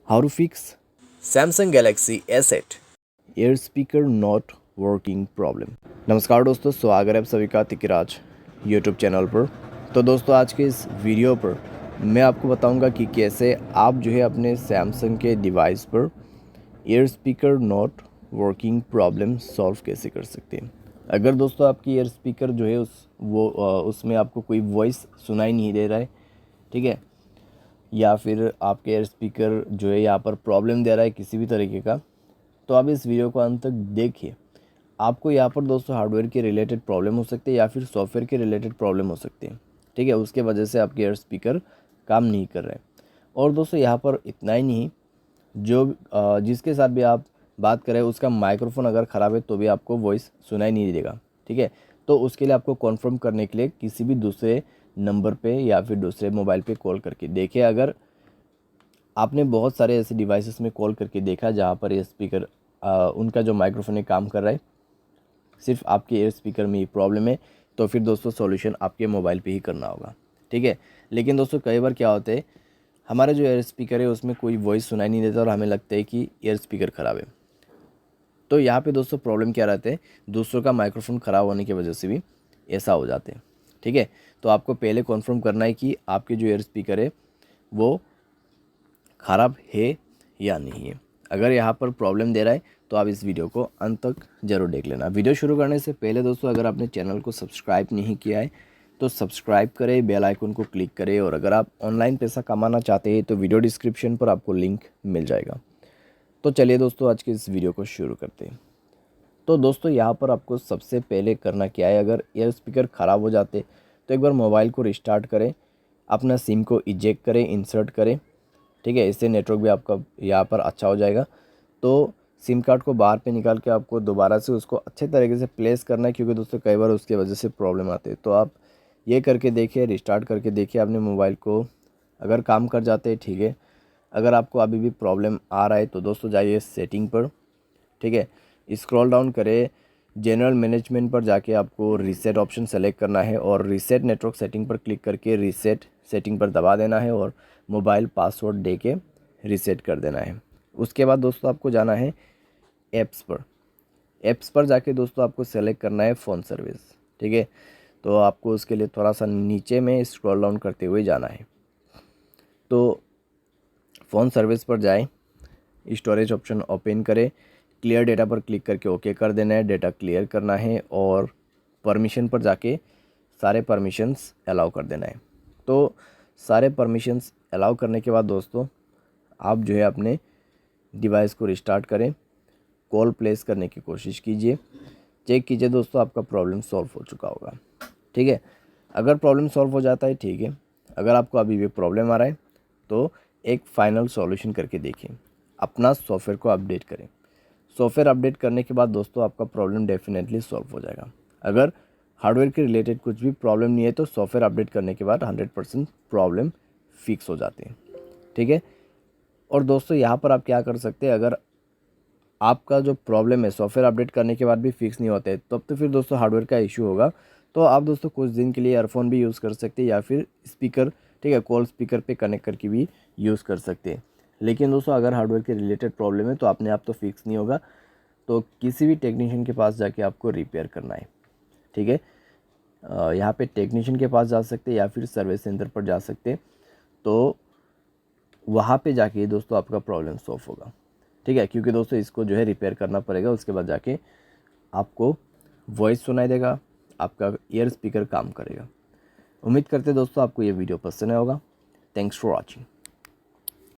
How to fix Samsung Galaxy S8। Air speaker not working problem. नमस्कार दोस्तों, स्वागत है आप सभी का तिकराज यूट्यूब चैनल पर। तो दोस्तों, आज के इस वीडियो पर मैं आपको बताऊंगा कि कैसे आप जो है अपने सैमसंग के डिवाइस पर air speaker not working problem solve कैसे कर सकते हैं। अगर दोस्तों आपकी एयर स्पीकर जो है उसमें आपको कोई वॉइस सुनाई नहीं दे रहा है, ठीक है, या फिर आपके एयर स्पीकर जो है यहाँ पर प्रॉब्लम दे रहा है किसी भी तरीके का, तो आप इस वीडियो को अंत तक देखिए। आपको यहाँ पर दोस्तों हार्डवेयर के रिलेटेड प्रॉब्लम हो सकती है या फिर सॉफ्टवेयर के रिलेटेड प्रॉब्लम हो सकती है, ठीक है। उसके वजह से आपके एयर स्पीकर काम नहीं कर रहे हैं। और दोस्तों यहाँ पर इतना ही नहीं, जिसके साथ भी आप बात करें उसका माइक्रोफोन अगर ख़राब है तो भी आपको वॉइस सुनाई नहीं देगा, ठीक है। तो उसके लिए आपको कॉन्फर्म करने के लिए किसी भी दूसरे नंबर पे या फिर दूसरे मोबाइल पे कॉल करके देखिए। अगर आपने बहुत सारे ऐसे डिवाइसेस में कॉल करके देखा जहाँ पर ये स्पीकर उनका जो माइक्रोफोन है काम कर रहा है, सिर्फ आपके एयर स्पीकर में ही प्रॉब्लम है, तो फिर दोस्तों सॉल्यूशन आपके मोबाइल पे ही करना होगा, ठीक है। लेकिन दोस्तों कई बार क्या होता है, हमारा जो एयर स्पीकर है उसमें कोई वॉइस सुनाई नहीं देता और हमें लगता है कि एयर स्पीकर ख़राब है। तो यहाँ पे दोस्तों प्रॉब्लम क्या रहता है, दूसरों का माइक्रोफोन ख़राब होने की वजह से भी ऐसा हो जाते हैं, ठीक है। तो आपको पहले कन्फर्म करना है कि आपके जो एयर स्पीकर है वो ख़राब है या नहीं है। अगर यहाँ पर प्रॉब्लम दे रहा है तो आप इस वीडियो को अंत तक ज़रूर देख लेना। वीडियो शुरू करने से पहले दोस्तों, अगर आपने चैनल को सब्सक्राइब नहीं किया है तो सब्सक्राइब करें, बेल आइकन को क्लिक करें, और अगर आप ऑनलाइन पैसा कमाना चाहते हैं तो वीडियो डिस्क्रिप्शन पर आपको लिंक मिल जाएगा। तो चलिए दोस्तों, आज के इस वीडियो को शुरू करते हैं। तो दोस्तों यहाँ पर आपको सबसे पहले करना क्या है, अगर एयर स्पीकर ख़राब हो जाते तो एक बार मोबाइल को रिस्टार्ट करें, अपना सिम को इजेक्ट करें, इंसर्ट करें, ठीक है। इससे नेटवर्क भी आपका यहाँ पर अच्छा हो जाएगा। तो सिम कार्ड को बाहर पे निकाल के आपको दोबारा से उसको अच्छे तरीके से प्लेस करना है, क्योंकि दोस्तों कई बार उसकी वजह से प्रॉब्लम आती है। तो आप ये करके देखिए, रिस्टार्ट करके देखिए अपने मोबाइल को, अगर काम कर जाते हैं ठीक है। अगर आपको अभी भी प्रॉब्लम आ रहा है तो दोस्तों जाइए सेटिंग पर, ठीक है, स्क्रॉल डाउन करें, जनरल मैनेजमेंट पर जाके आपको रीसेट ऑप्शन सेलेक्ट करना है और रीसेट नेटवर्क सेटिंग पर क्लिक करके रीसेट सेटिंग पर दबा देना है और मोबाइल पासवर्ड दे के रीसेट कर देना है। उसके बाद दोस्तों आपको जाना है ऐप्स पर। ऐप्स पर जाके दोस्तों आपको सेलेक्ट करना है फ़ोन सर्विस, ठीक है। तो आपको उसके लिए थोड़ा सा नीचे में स्क्रॉल डाउन करते हुए जाना है। तो फ़ोन सर्विस पर जाएं, स्टोरेज ऑप्शन ओपन करें, क्लियर डेटा पर क्लिक करके ओके कर देना है, डेटा क्लियर करना है और परमिशन पर जाके सारे परमिशंस अलाउ कर देना है। तो सारे परमिशंस अलाउ करने के बाद दोस्तों आप जो है अपने डिवाइस को रिस्टार्ट करें, कॉल प्लेस करने की कोशिश कीजिए, चेक कीजिए दोस्तों आपका प्रॉब्लम सॉल्व हो चुका होगा, ठीक है। अगर प्रॉब्लम सॉल्व हो जाता है ठीक है, अगर आपको अभी भी प्रॉब्लम आ रहा है तो एक फाइनल सॉल्यूशन करके देखिए, अपना सॉफ्टवेयर को अपडेट करें। सॉफ्टवेयर अपडेट करने के बाद दोस्तों आपका प्रॉब्लम डेफिनेटली सॉल्व हो जाएगा। अगर हार्डवेयर के रिलेटेड कुछ भी प्रॉब्लम नहीं है तो सॉफ्टवेयर अपडेट करने के बाद 100% प्रॉब्लम फिक्स हो जाती है, ठीक है। और दोस्तों यहाँ पर आप क्या कर सकते हैं, अगर आपका जो प्रॉब्लम है सॉफ्टवेयर अपडेट करने के बाद भी फिक्स नहीं होता है तब तो फिर दोस्तों हार्डवेयर का इशू होगा। तो आप दोस्तों कुछ दिन के लिए ईयरफोन भी यूज़ कर सकते हैं या फिर स्पीकर, ठीक है, कॉल स्पीकर पे कनेक्ट करके भी यूज़ कर सकते हैं। लेकिन दोस्तों अगर हार्डवेयर के रिलेटेड प्रॉब्लम है तो अपने आप तो फिक्स नहीं होगा, तो किसी भी टेक्नीशियन के पास जाके आपको रिपेयर करना है, ठीक है। यहाँ पे टेक्नीशियन के पास जा सकते हैं या फिर सर्विस सेंटर पर जा सकते हैं। तो वहाँ पे जाके दोस्तों आपका प्रॉब्लम सॉल्व होगा, ठीक है, क्योंकि दोस्तों इसको जो है रिपेयर करना पड़ेगा। उसके बाद जाके आपको वॉइस सुनाई देगा, आपका ईयर स्पीकर काम करेगा। उम्मीद करते हैं दोस्तों आपको ये वीडियो पसंद आया होगा। Thanks for watching.